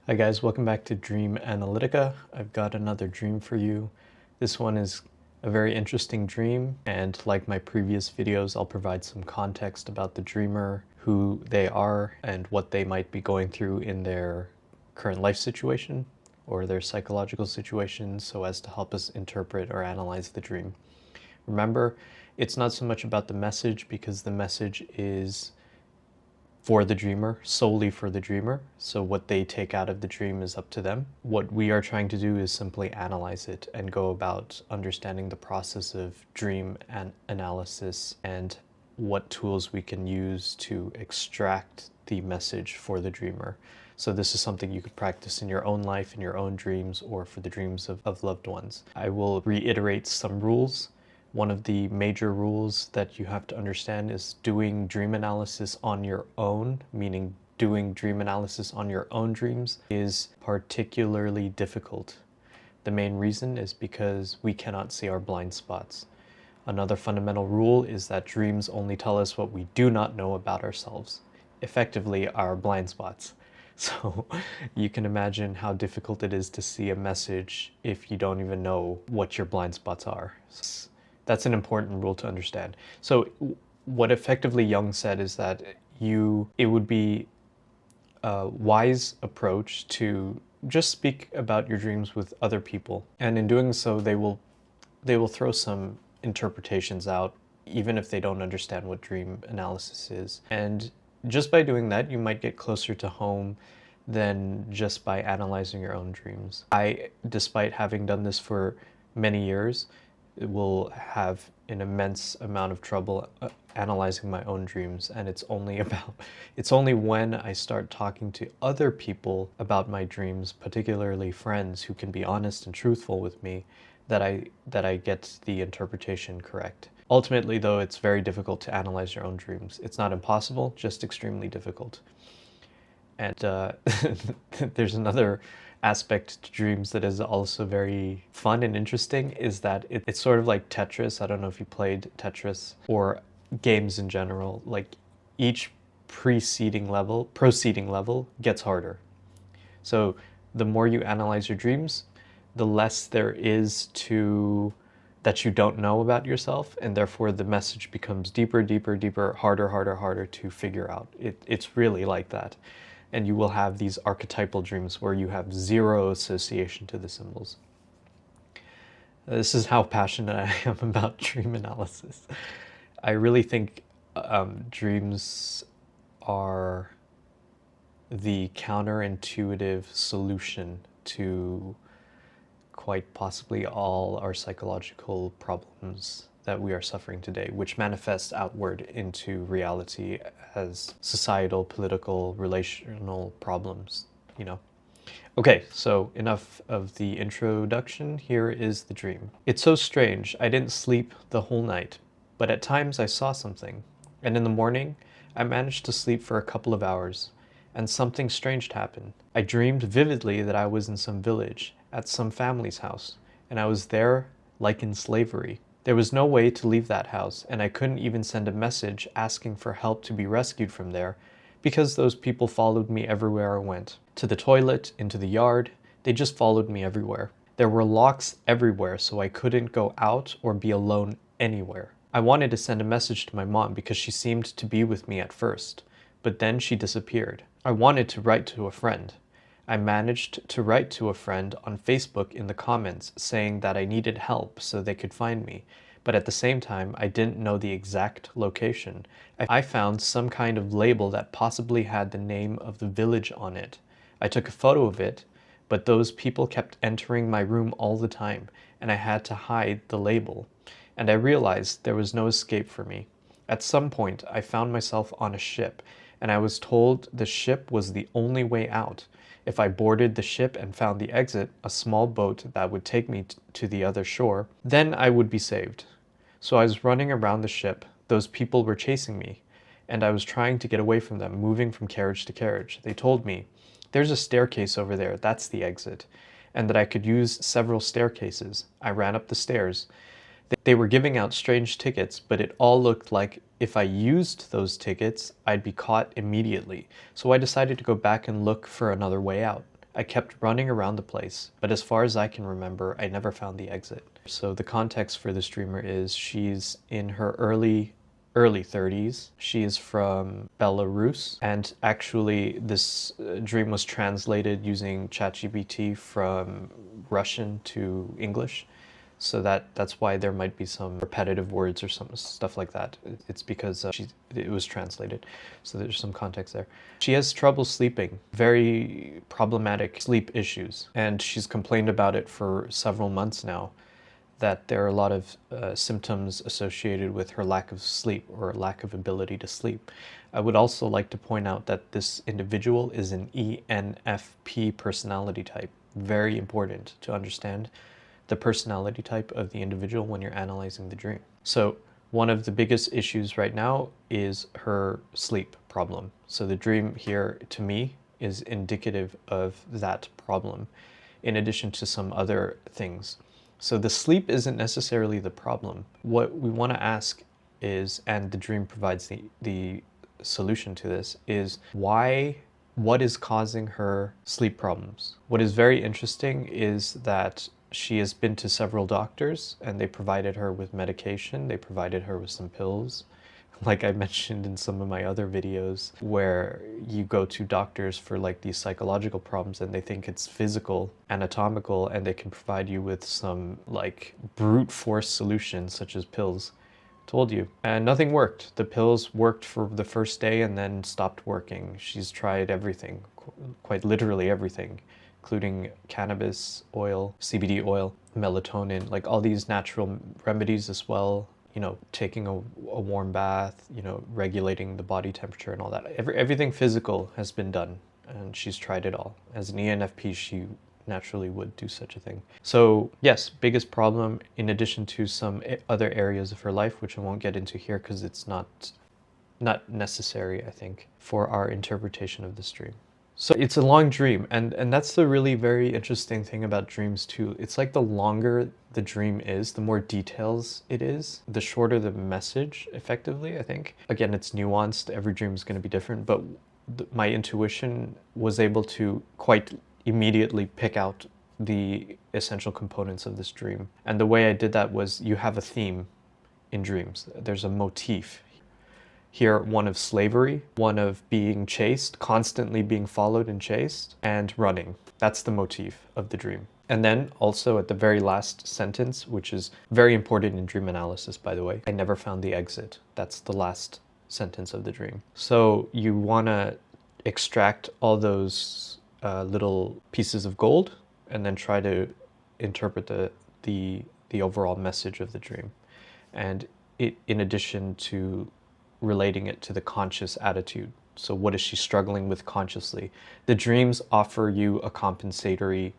Hi guys, welcome back to Dream Analytica. I've got another dream for you. This one is a very interesting dream, and like my previous videos, I'll provide some context about the dreamer, who they are, and what they might be going through in their current life situation or their psychological situation, so as to help us interpret or analyze the dream. Remember, it's not so much about the message, because the message is for the dreamer, solely for the dreamer. So what they take out of the dream is up to them. What we are trying to do is simply analyze it and go about understanding the process of dream and analysis and what tools we can use to extract the message for the dreamer. So this is something you could practice in your own life, in your own dreams, or for the dreams of loved ones. I will reiterate some rules. One of the major rules that you have to understand is doing dream analysis on your own, meaning doing dream analysis on your own dreams, is particularly difficult. The main reason is because we cannot see our blind spots. Another fundamental rule is that dreams only tell us what we do not know about ourselves, effectively our blind spots. So you can imagine how difficult it is to see a message if you don't even know what your blind spots are. That's an important rule to understand. So what effectively Jung said is that it would be a wise approach to just speak about your dreams with other people. And in doing so, they will throw some interpretations out, even if they don't understand what dream analysis is. And just by doing that, you might get closer to home than just by analyzing your own dreams. Despite having done this for many years, will have an immense amount of trouble analyzing my own dreams, and it's only when I start talking to other people about my dreams, particularly friends who can be honest and truthful with me, that I get the interpretation correct. Ultimately, though, it's very difficult to analyze your own dreams. It's not impossible, just extremely difficult. And there's another aspect to dreams that is also very fun and interesting, is that it's sort of like Tetris. I don't know if you played Tetris or games in general. Like each proceeding level gets harder. So the more you analyze your dreams, the less there is that you don't know about yourself, and therefore the message becomes deeper, harder to figure out. It's really like that. And you will have these archetypal dreams where you have zero association to the symbols. This is how passionate I am about dream analysis. I really think dreams are the counterintuitive solution to quite possibly all our psychological problems that we are suffering today, which manifests outward into reality as societal, political, relational problems, you know. Okay, so enough of the introduction. Here is the dream. It's so strange. I didn't sleep the whole night, but at times I saw something. And in the morning, I managed to sleep for a couple of hours, and something strange happened. I dreamed vividly that I was in some village, at some family's house, and I was there like in slavery. There was no way to leave that house, and I couldn't even send a message asking for help to be rescued from there, because those people followed me everywhere I went. To the toilet, into the yard, they just followed me everywhere. There were locks everywhere, so I couldn't go out or be alone anywhere. I wanted to send a message to my mom because she seemed to be with me at first, but then she disappeared. I wanted to write to a friend. I managed to write to a friend on Facebook in the comments saying that I needed help so they could find me, but at the same time I didn't know the exact location. I found some kind of label that possibly had the name of the village on it. I took a photo of it, but those people kept entering my room all the time, and I had to hide the label. And I realized there was no escape for me. At some point I found myself on a ship, and I was told the ship was the only way out. If I boarded the ship and found the exit, a small boat that would take me to the other shore, then I would be saved. So I was running around the ship. Those people were chasing me, and I was trying to get away from them, moving from carriage to carriage. They told me, "There's a staircase over there, that's the exit," and that I could use several staircases. I ran up the stairs. They were giving out strange tickets, but it all looked like if I used those tickets, I'd be caught immediately. So I decided to go back and look for another way out. I kept running around the place, but as far as I can remember, I never found the exit. So the context for this dreamer is she's in her early 30s. She is from Belarus, and actually this dream was translated using ChatGPT from Russian to English. So that's why there might be some repetitive words or some stuff like that. It's because it was translated. So there's some context there. She has trouble sleeping, very problematic sleep issues, and she's complained about it for several months now, that there are a lot of symptoms associated with her lack of sleep or lack of ability to sleep. I would also like to point out that this individual is an ENFP personality type. Very important to understand the personality type of the individual when you're analyzing the dream. So one of the biggest issues right now is her sleep problem. So the dream here, to me, is indicative of that problem, in addition to some other things. So the sleep isn't necessarily the problem. What we want to ask is, and the dream provides the solution to this, is what is causing her sleep problems? What is very interesting is that she has been to several doctors and they provided her with medication. They provided her with some pills. Like I mentioned in some of my other videos, where you go to doctors for like these psychological problems and they think it's physical, anatomical, and they can provide you with some like brute force solutions such as pills. Told you. And nothing worked. The pills worked for the first day and then stopped working. She's tried everything, quite literally everything, including cannabis oil, CBD oil, melatonin, like all these natural remedies as well. You know, taking a warm bath, you know, regulating the body temperature and all that. Everything physical has been done, and she's tried it all. As an ENFP, she naturally would do such a thing. So yes, biggest problem, in addition to some other areas of her life, which I won't get into here because it's not necessary, I think, for our interpretation of this dream. So it's a long dream, and that's the really very interesting thing about dreams too. It's like the longer the dream is, the more details it is, the shorter the message, effectively, I think. Again, it's nuanced, every dream is going to be different, but my intuition was able to quite immediately pick out the essential components of this dream. And the way I did that was, you have a theme in dreams. There's a motif. Here, one of slavery, one of being chased, constantly being followed and chased, and running. That's the motif of the dream. And then also at the very last sentence, which is very important in dream analysis, by the way, I never found the exit. That's the last sentence of the dream. So you want to extract all those little pieces of gold and then try to interpret the overall message of the dream. And in addition to relating it to the conscious attitude. So what is she struggling with consciously? The dreams offer you a compensatory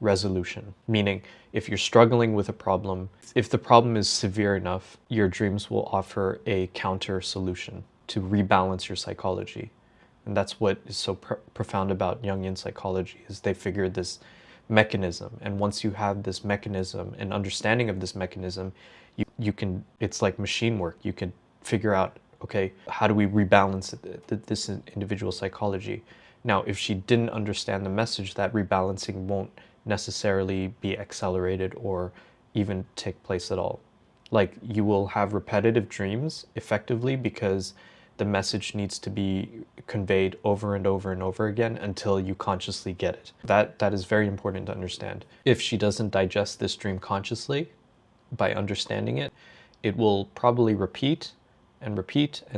resolution, meaning if you're struggling with a problem, if the problem is severe enough, your dreams will offer a counter solution to rebalance your psychology. And that's what is so profound about Jungian psychology, is they figured this mechanism. And once you have this mechanism and understanding of this mechanism, you can, it's like machine work. You can figure out, okay, how do we rebalance this individual psychology? Now, if she didn't understand the message, that rebalancing won't necessarily be accelerated or even take place at all. Like, you will have repetitive dreams effectively because the message needs to be conveyed over and over and over again until you consciously get it. That is very important to understand. If she doesn't digest this dream consciously, by understanding it, it will probably repeat, and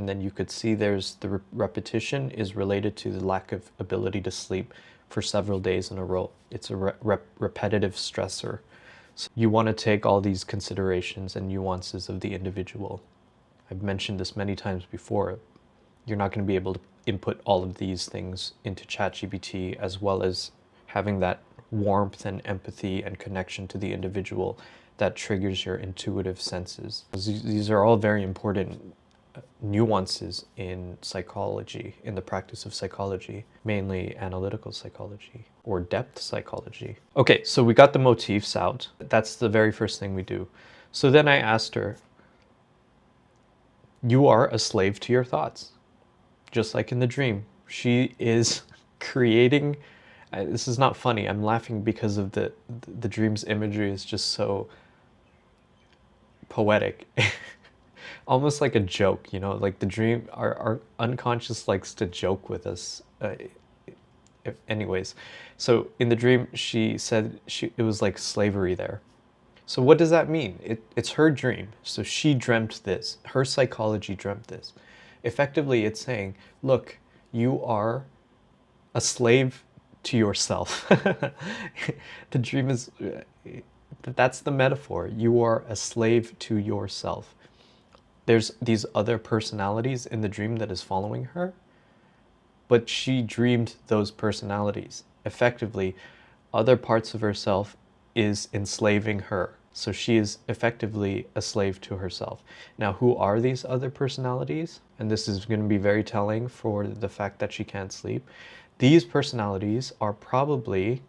then you could see there's the repetition is related to the lack of ability to sleep for several days in a row. It's a repetitive stressor. So you want to take all these considerations and nuances of the individual. I've mentioned this many times before. You're not going to be able to input all of these things into ChatGPT, as well as having that warmth and empathy and connection to the individual that triggers your intuitive senses. These are all very important nuances in psychology, in the practice of psychology, mainly analytical psychology or depth psychology. Okay, so we got the motifs out. That's the very first thing we do. So then I asked her, you are a slave to your thoughts. Just like in the dream, she is creating This is not funny. I'm laughing because of the dream's imagery is just so poetic. Almost like a joke, you know, like the dream, our unconscious likes to joke with us. Anyways, so in the dream, she said it was like slavery there. So what does that mean? It's her dream. So she dreamt this. Her psychology dreamt this. Effectively, it's saying, look, you are a slave to yourself. The dream is, that's the metaphor. You are a slave to yourself. There's these other personalities in the dream that is following her, but she dreamed those personalities. Effectively, other parts of herself is enslaving her. So she is effectively a slave to herself. Now, who are these other personalities? And this is going to be very telling for the fact that she can't sleep. These personalities are probably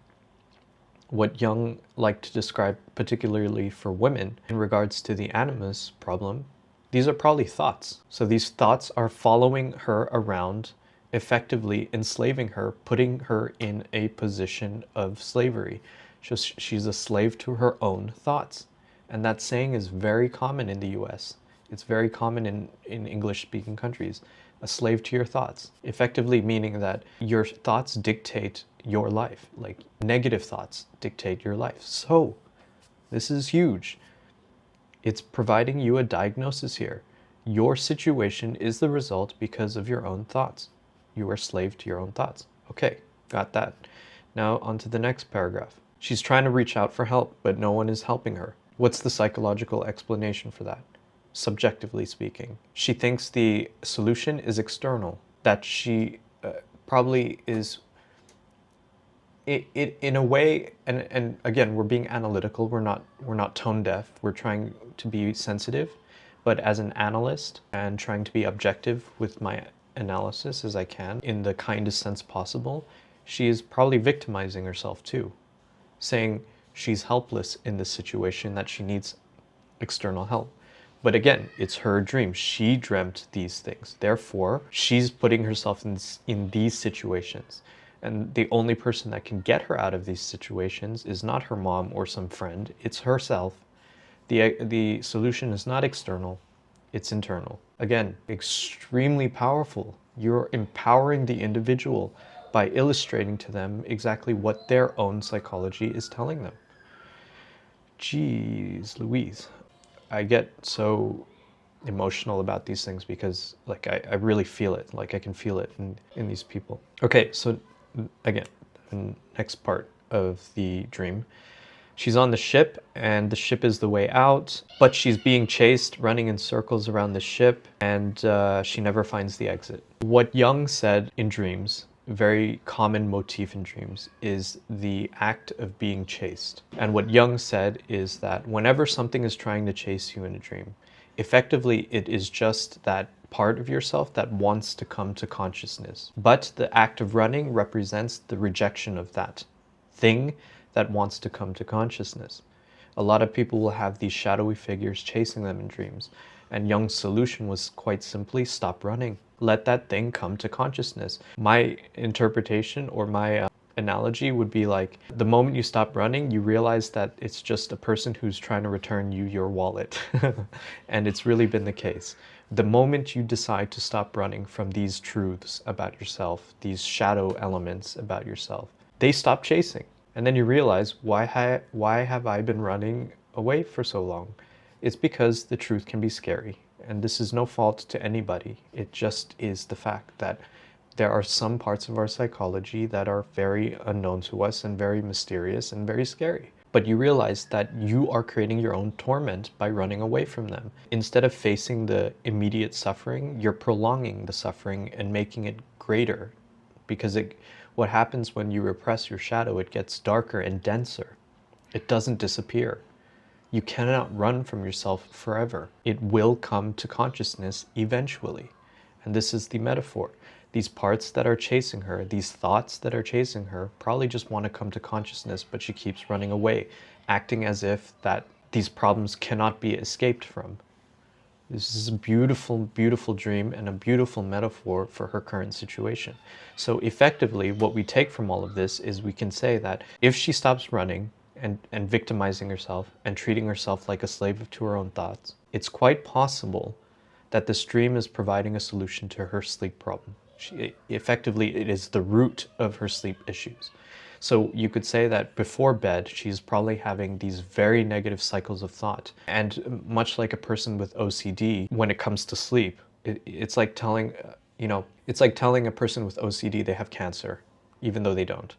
what Jung liked to describe, particularly for women, in regards to the animus problem. These are probably thoughts. So these thoughts are following her around, effectively enslaving her, putting her in a position of slavery. She's a slave to her own thoughts. And that saying is very common in the US. It's very common in English-speaking countries. A slave to your thoughts. Effectively meaning that your thoughts dictate your life. Like negative thoughts dictate your life. So this is huge. It's providing you a diagnosis here. Your situation is the result because of your own thoughts. You are slave to your own thoughts. Okay, got that. Now on to the next paragraph. She's trying to reach out for help, but no one is helping her. What's the psychological explanation for that? Subjectively speaking, she thinks the solution is external, that she probably is it in a way, and again, we're being analytical, we're not tone deaf, we're trying to be sensitive, but as an analyst and trying to be objective with my analysis as I can in the kindest sense possible, she is probably victimizing herself too, saying she's helpless in this situation, that she needs external help. But again, it's her dream. She dreamt these things. Therefore, she's putting herself in these situations. And the only person that can get her out of these situations is not her mom or some friend. It's herself. The solution is not external. It's internal. Again, extremely powerful. You're empowering the individual by illustrating to them exactly what their own psychology is telling them. Jeez Louise. I get so emotional about these things because like I really feel it. Like I can feel it in these people. Okay, so again, the next part of the dream. She's on the ship and the ship is the way out, but she's being chased, running in circles around the ship, and she never finds the exit. What Jung said in dreams, very common motif in dreams, is the act of being chased. And what Jung said is that whenever something is trying to chase you in a dream, effectively it is just that part of yourself that wants to come to consciousness. But the act of running represents the rejection of that thing that wants to come to consciousness. A lot of people will have these shadowy figures chasing them in dreams. And Jung's solution was quite simply stop running. Let that thing come to consciousness. My interpretation or my analogy would be like the moment you stop running, you realize that it's just a person who's trying to return you your wallet. And it's really been the case. The moment you decide to stop running from these truths about yourself, these shadow elements about yourself, they stop chasing. And then you realize, why have I been running away for so long? It's because the truth can be scary. And this is no fault to anybody. It just is the fact that there are some parts of our psychology that are very unknown to us and very mysterious and very scary. But you realize that you are creating your own torment by running away from them. Instead of facing the immediate suffering, you're prolonging the suffering and making it greater. Because what happens when you repress your shadow, it gets darker and denser. It doesn't disappear. You cannot run from yourself forever. It will come to consciousness eventually. And this is the metaphor. These parts that are chasing her, these thoughts that are chasing her, probably just want to come to consciousness, but she keeps running away, acting as if that these problems cannot be escaped from. This is a beautiful, beautiful dream and a beautiful metaphor for her current situation. So effectively, what we take from all of this is we can say that if she stops running and victimizing herself and treating herself like a slave to her own thoughts, it's quite possible that this dream is providing a solution to her sleep problem. Effectively, it is the root of her sleep issues. So you could say that before bed, she's probably having these very negative cycles of thought. And much like a person with OCD, when it comes to sleep, it's like telling, it's like telling a person with OCD they have cancer, even though they don't.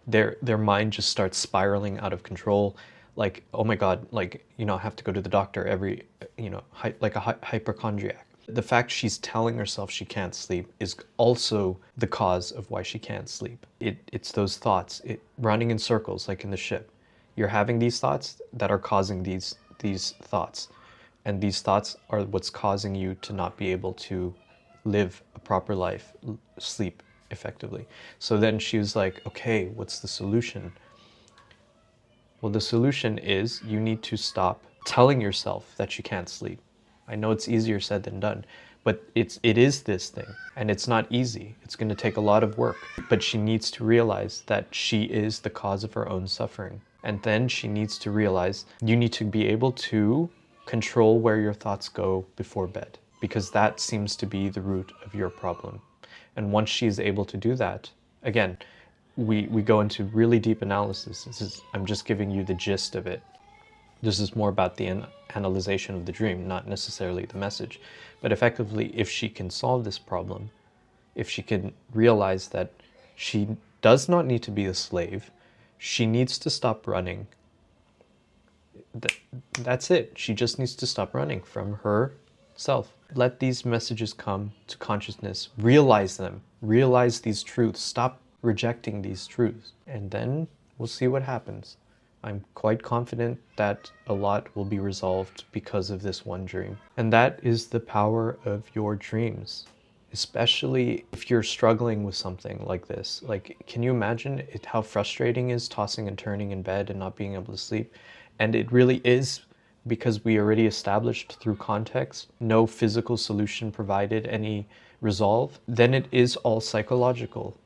Their mind just starts spiraling out of control. Like, oh my God, like, I have to go to the doctor every, like a hypochondriac. The fact she's telling herself she can't sleep is also the cause of why she can't sleep. It's those thoughts, running in circles like in the ship. You're having these thoughts that are causing these thoughts. And these thoughts are what's causing you to not be able to live a proper life, sleep effectively. So then she was like, okay, what's the solution? Well, the solution is you need to stop telling yourself that you can't sleep. I know it's easier said than done, but it is this thing, and it's not easy. It's going to take a lot of work, but she needs to realize that she is the cause of her own suffering. And then she needs to realize you need to be able to control where your thoughts go before bed, because that seems to be the root of your problem. And once she's able to do that, again, we go into really deep analysis. I'm just giving you the gist of it. This is more about the analyzation of the dream, not necessarily the message. But effectively, if she can solve this problem, if she can realize that she does not need to be a slave, she needs to stop running. That's it. She just needs to stop running from herself. Let these messages come to consciousness. Realize them. Realize these truths. Stop rejecting these truths. And then we'll see what happens. I'm quite confident that a lot will be resolved because of this one dream. And that is the power of your dreams, especially if you're struggling with something like this. Like, can you imagine how frustrating it is tossing and turning in bed and not being able to sleep? And it really is, because we already established through context, no physical solution provided any resolve, then it is all psychological.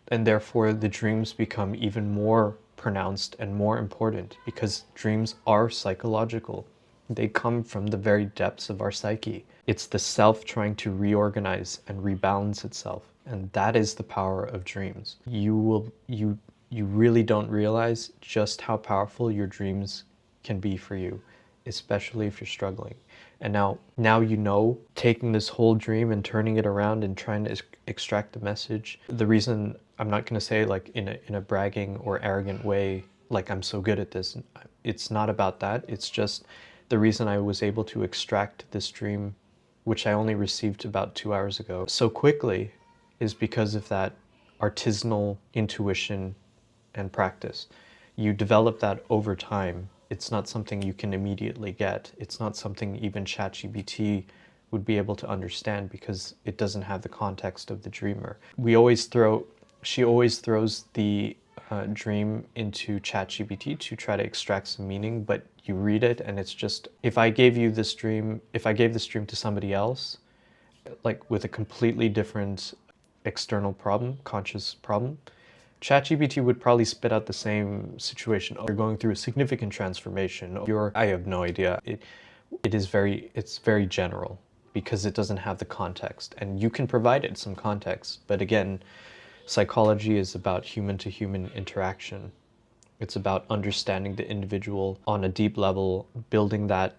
And therefore the dreams become even more pronounced and more important, because dreams are psychological. They come from the very depths of our psyche. It's the self trying to reorganize and rebalance itself. And that is the power of dreams. You really don't realize just how powerful your dreams can be for you, especially if you're struggling. And now taking this whole dream and turning it around and trying to extract the message. The reason I'm not going to say like in a bragging or arrogant way, like I'm so good at this. It's not about that. It's just the reason I was able to extract this dream, which I only received about 2 hours ago, so quickly, is because of that artisanal intuition and practice. You develop that over time. It's not something you can immediately get. It's not something even ChatGPT would be able to understand, because it doesn't have the context of the dreamer. She always throws the dream into ChatGPT to try to extract some meaning, but you read it and it's just, if I gave this dream to somebody else, like with a completely different external problem, conscious problem, ChatGPT would probably spit out the same situation. Oh, you're going through a significant transformation. I have no idea. It's very general, because it doesn't have the context, and you can provide it some context. But again, psychology is about human-to-human interaction. It's about understanding the individual on a deep level, building that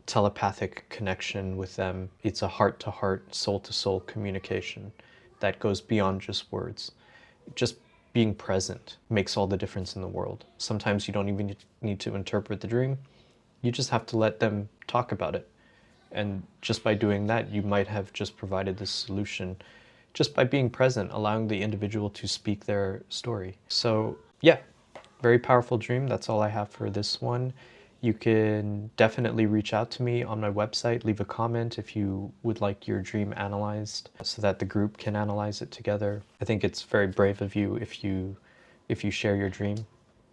telepathic connection with them. It's a heart-to-heart, soul-to-soul communication that goes beyond just words. Just being present makes all the difference in the world. Sometimes you don't even need to interpret the dream. You just have to let them talk about it. And just by doing that, you might have just provided this solution, just by being present, allowing the individual to speak their story. So yeah, very powerful dream. That's all I have for this one. You can definitely reach out to me on my website, leave a comment if you would like your dream analyzed, so that the group can analyze it together. I think it's very brave of you if you share your dream,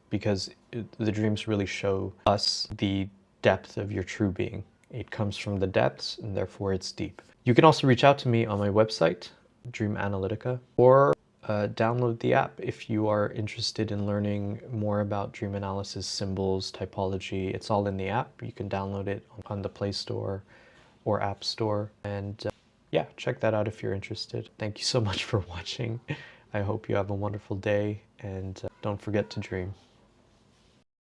because the dreams really show us the depth of your true being. It comes from the depths, and therefore it's deep. You can also reach out to me on my website, Dream Analytica, or download the app if you are interested in learning more about dream analysis, symbols, typology. It's all in the app. You can download it on the Play Store or App Store. And yeah, check that out if you're interested. Thank you so much for watching. I hope you have a wonderful day, and don't forget to dream.